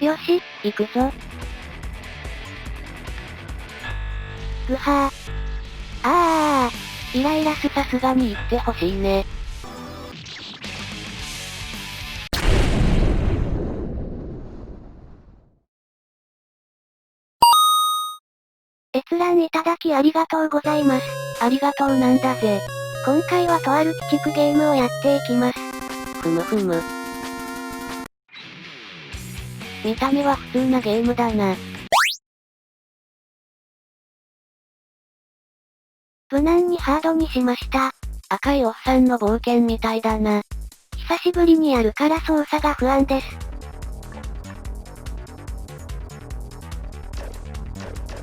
よし、行くぞ。ぐはイライラさすがに言ってほしいね。閲覧いただきありがとうございます。ありがとうなんだぜ。今回はとある鬼畜ゲームをやっていきます。ふむふむ。見た目は普通なゲームだな。無難にハードにしました。赤いおっさんの冒険みたいだな。久しぶりにやるから操作が不安です。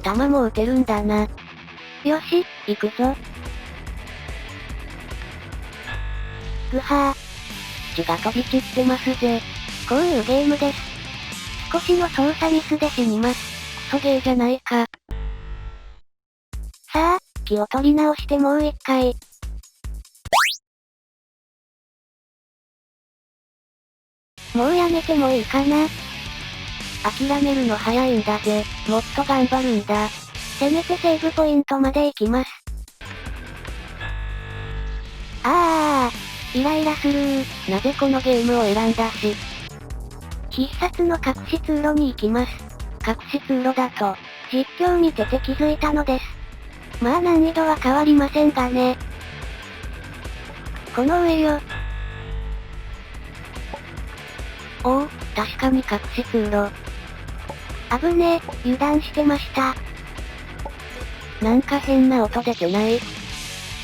弾も撃てるんだな。よし、行くぞ。ぐは血が飛び散ってますぜ。こういうゲームです。少しの操作ミスで死にます。クソゲーじゃないか。さあ、気を取り直してもう一回。もうやめてもいいかな。諦めるの早いんだぜ。もっと頑張るんだ。せめてセーブポイントまで行きます。イライラするー。なぜこのゲームを選んだし。必殺の隠し通路に行きます。隠し通路だと、実況見てて気づいたのです。まあ難易度は変わりませんがね。この上よ。おお、確かに隠し通路。危ねえ、油断してました。なんか変な音出てない？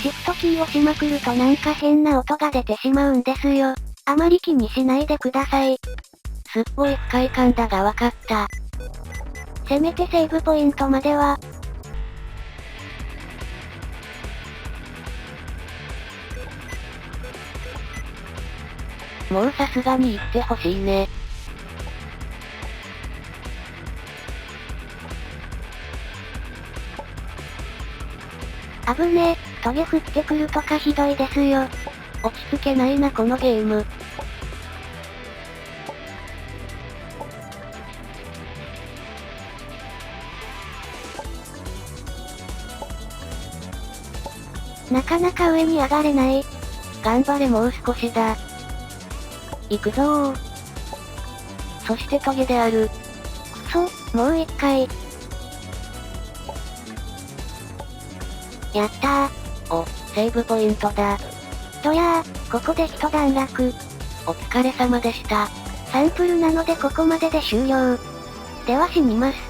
シフトキーを押しまくるとなんか変な音が出てしまうんですよ。あまり気にしないでください。すっごい不快感だがわかった。せめてセーブポイントまでは。もうさすがに言ってほしいね。危ねえ、トゲ降ってくるとかひどいですよ。落ち着けないなこのゲーム。なかなか上に上がれない。頑張れもう少しだ。行くぞー。そしてトゲである。くそ、もう一回。やったー。お、セーブポイントだ。とやー、ここで一段落。お疲れ様でした。サンプルなのでここまでで終了。では死にます。